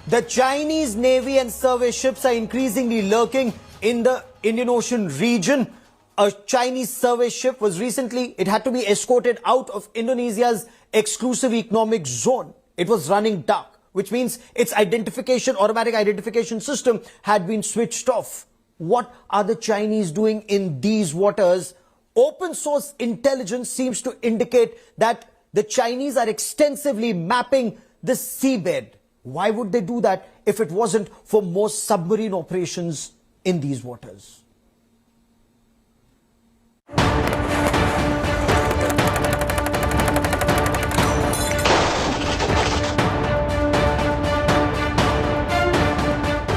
The Chinese Navy and survey ships are increasingly lurking in the Indian Ocean region. A Chinese survey ship was recently, it had to be escorted out of Indonesia's exclusive economic zone. It was running dark, which means its automatic identification system had been switched off. What are the Chinese doing in these waters? Open source intelligence seems to indicate that the Chinese are extensively mapping the seabed. Why would they do that if it wasn't for more submarine operations in these waters?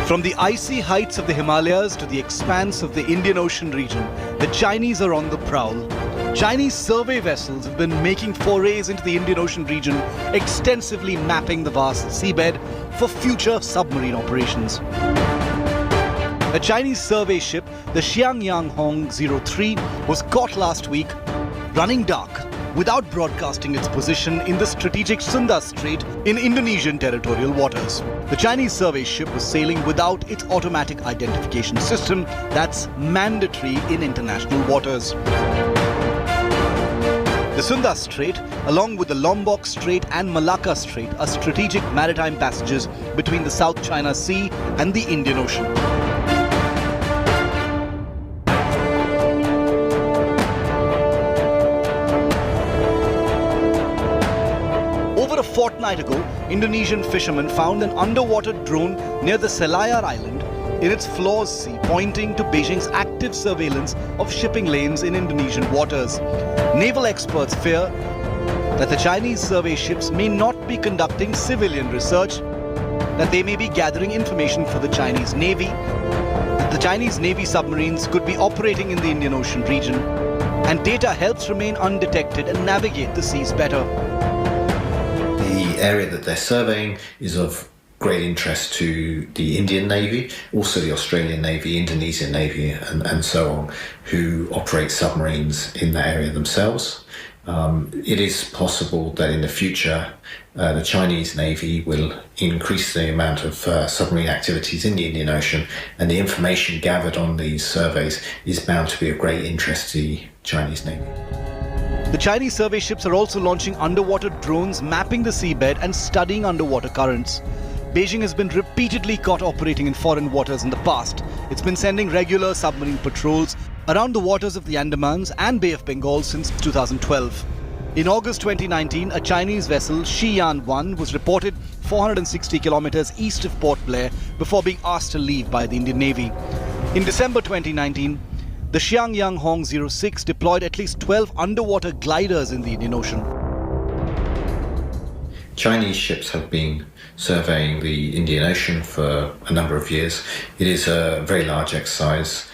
From the icy heights of the Himalayas to the expanse of the Indian Ocean region, the Chinese are on the prowl. Chinese survey vessels have been making forays into the Indian Ocean region, extensively mapping the vast seabed for future submarine operations. A Chinese survey ship, the Xiangyang 03, was caught last week running dark without broadcasting its position in the strategic Sunda Strait in Indonesian territorial waters. The Chinese survey ship was sailing without its automatic identification system that's mandatory in international waters. The Sunda Strait, along with the Lombok Strait and Malacca Strait, are strategic maritime passages between the South China Sea and the Indian Ocean. Over a fortnight ago, Indonesian fishermen found an underwater drone near the Selayar Island in its Flores Sea, pointing to Beijing's active surveillance of shipping lanes in Indonesian waters. Naval experts fear that the Chinese survey ships may not be conducting civilian research, that they may be gathering information for the Chinese Navy, that the Chinese Navy submarines could be operating in the Indian Ocean region, and data helps remain undetected and navigate the seas better. The area that they're surveying is of great interest to the Indian Navy, also the Australian Navy, Indonesian Navy, and so on, who operate submarines in that area themselves. It is possible that in the future the Chinese Navy will increase the amount of submarine activities in the Indian Ocean, and the information gathered on these surveys is bound to be of great interest to the Chinese Navy. The Chinese survey ships are also launching underwater drones, mapping the seabed and studying underwater currents. Beijing has been repeatedly caught operating in foreign waters in the past. It's been sending regular submarine patrols around the waters of the Andamans and Bay of Bengal since 2012. In August 2019, a Chinese vessel, Xi'an 1, was reported 460 kilometers east of Port Blair before being asked to leave by the Indian Navy. In December 2019, the Xiangyang 06 deployed at least 12 underwater gliders in the Indian Ocean. Chinese ships have been surveying the Indian Ocean for a number of years. It is a very large exercise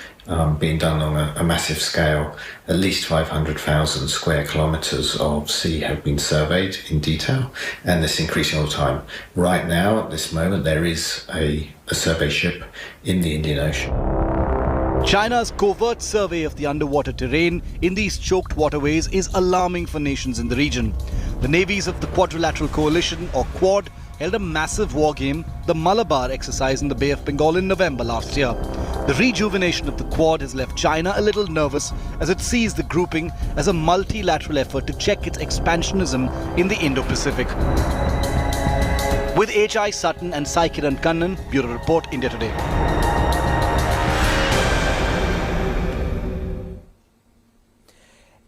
being done on a massive scale. At least 500,000 square kilometres of sea have been surveyed in detail, and this increasing all the time. Right now, at this moment, there is a survey ship in the Indian Ocean. China's covert survey of the underwater terrain in these choked waterways is alarming for nations in the region. The navies of the Quadrilateral Coalition, or Quad, held a massive war game, the Malabar exercise in the Bay of Bengal in November last year. The rejuvenation of the Quad has left China a little nervous as it sees the grouping as a multilateral effort to check its expansionism in the Indo-Pacific. With H.I. Sutton and Sai Kiran Kannan, Bureau Report, India Today.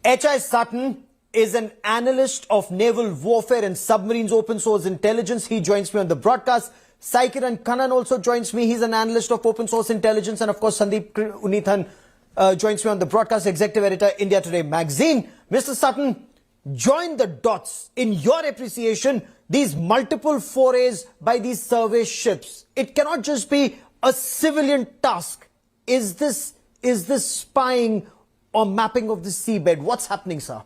H.I. Sutton is an analyst of naval warfare and submarines open source intelligence. He joins me on the broadcast. Sai Kiran Kannan also joins me. He's an analyst of open source intelligence. And of course, Sandeep Unithan joins me on the broadcast, executive editor, India Today magazine. Mr. Sutton, join the dots. In your appreciation, these multiple forays by these survey ships, it cannot just be a civilian task. Is this spying or mapping of the seabed? What's happening, sir?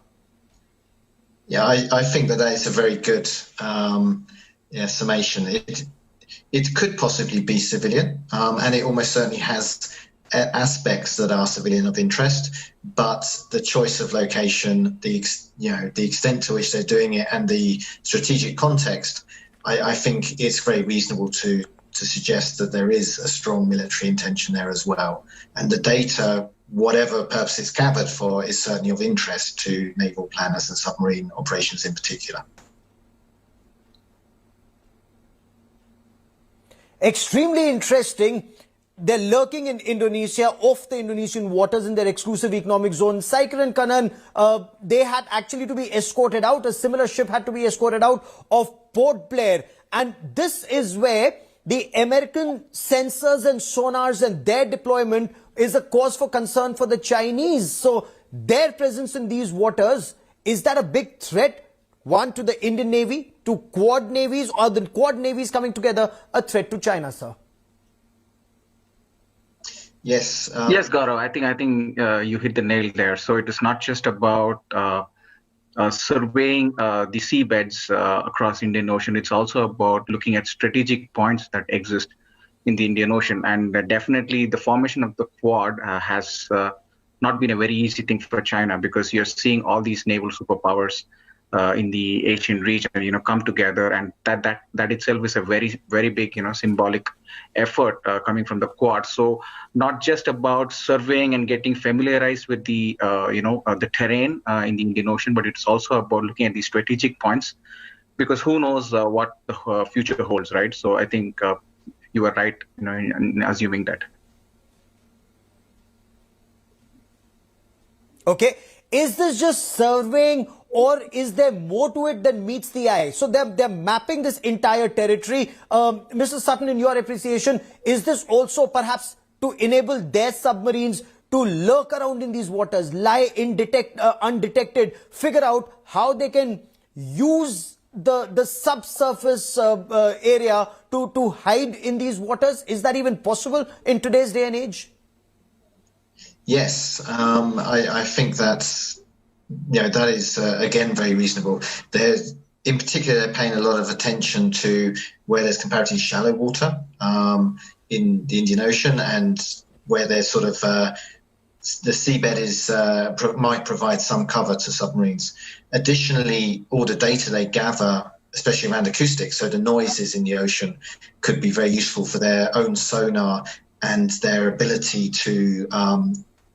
Yeah, I think that is a very good summation. It could possibly be civilian, and it almost certainly has aspects that are civilian of interest. But the choice of location, the extent to which they're doing it, and the strategic context I think it's very reasonable to suggest that there is a strong military intention there as well. And the data, whatever purpose it's gathered for, is certainly of interest to naval planners and submarine operations in particular. Extremely interesting. They're lurking in Indonesia, off the Indonesian waters in their exclusive economic zone. Saiker and Kanan, they had actually to be escorted out. A similar ship had to be escorted out of Port Blair. And this is where the American sensors and sonars and their deployment is a cause for concern for the Chinese. So their presence in these waters, is that a big threat? One, to the Indian Navy, to Quad navies, or the Quad navies coming together, a threat to China, sir? Yes. Yes, Gaurav. I think you hit the nail there. So it is not just about surveying the seabeds across Indian Ocean. It's also about looking at strategic points that exist in the Indian Ocean. And definitely the formation of the Quad has not been a very easy thing for China, because you're seeing all these naval superpowers in the Asian region, come together, and that itself is a very, very big, symbolic effort coming from the Quad. So not just about surveying and getting familiarized with the, the terrain in the Indian Ocean, but it's also about looking at the strategic points, because who knows what the future holds, right? So I think you are right, in assuming that. Okay. Is this just surveying, or is there more to it than meets the eye? So they're mapping this entire territory. Mr. Sutton, in your appreciation, is this also perhaps to enable their submarines to lurk around in these waters, lie undetected, figure out how they can use the subsurface area to hide in these waters? Is that even possible in today's day and age? Yes, I think that's, that is, again, very reasonable. There's, in particular, they're paying a lot of attention to where there's comparatively shallow water in the Indian Ocean, and where there's sort of the seabed is might provide some cover to submarines. Additionally, all the data they gather, especially around acoustics, so the noises in the ocean, could be very useful for their own sonar and their ability to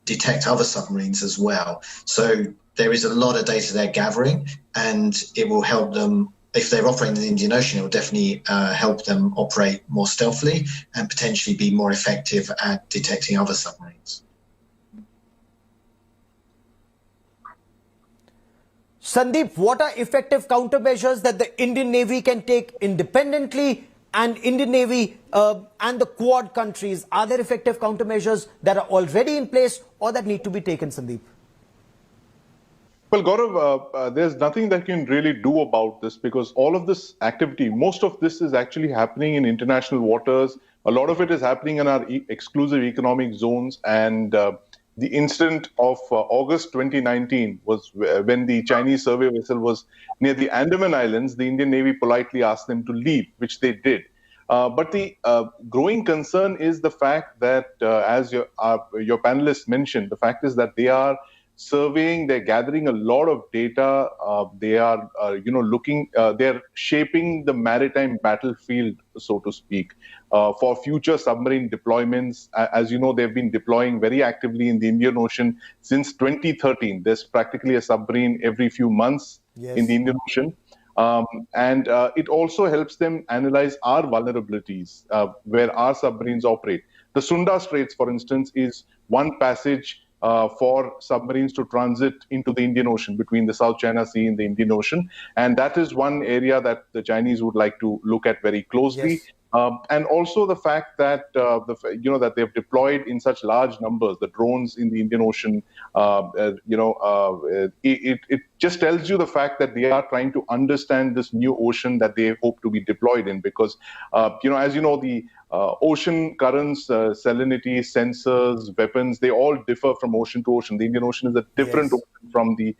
detect other submarines as well. So there is a lot of data they're gathering, and it will help them, if they're operating in the Indian Ocean, it will definitely help them operate more stealthily and potentially be more effective at detecting other submarines. Sandeep, what are effective countermeasures that the Indian Navy can take independently, and Indian Navy and the Quad countries? Are there effective countermeasures that are already in place or that need to be taken, Sandeep? Well, Gaurav, there's nothing that you can really do about this, because all of this activity, most of this is actually happening in international waters. A lot of it is happening in our exclusive economic zones. And the incident of August 2019 was when the Chinese survey vessel was near the Andaman Islands. The Indian Navy politely asked them to leave, which they did. But the growing concern is the fact that, as your panelists mentioned, the fact is that they are surveying, they're gathering a lot of data. They are, looking, they're shaping the maritime battlefield, so to speak, for future submarine deployments. As you know, they've been deploying very actively in the Indian Ocean since 2013. There's practically a submarine every few months in the Indian Ocean. And it also helps them analyze our vulnerabilities where our submarines operate. The Sunda Straits, for instance, is one passage for submarines to transit into the Indian Ocean, between the South China Sea and the Indian Ocean. And that is one area that the Chinese would like to look at very closely. And also the fact that, that they've deployed in such large numbers, the drones in the Indian Ocean, it just tells you the fact that they are trying to understand this new ocean that they hope to be deployed in. Because, as you know, the ocean currents, salinity, sensors, weapons, they all differ from ocean to ocean. The Indian Ocean is a different ocean from the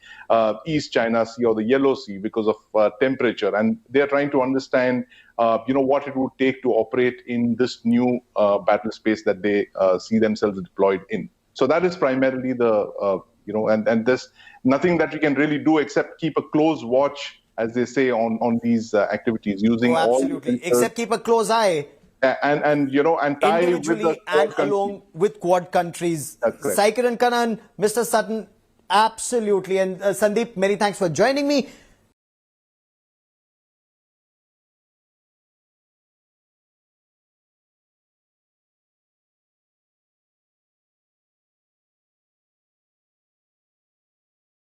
East China Sea or the Yellow Sea because of temperature. And they're trying to understand, what it would take to operate in this new battle space that they see themselves deployed in. So that is primarily the, and there's nothing that we can really do except keep a close watch as they say, on these activities, using Oh, all absolutely. the Except keep a close eye and tie with the individually Quad and countries. along with Quad countries. That's correct. Saikiran Kanan, Mr. Sutton, absolutely. And Sandeep, many thanks for joining me.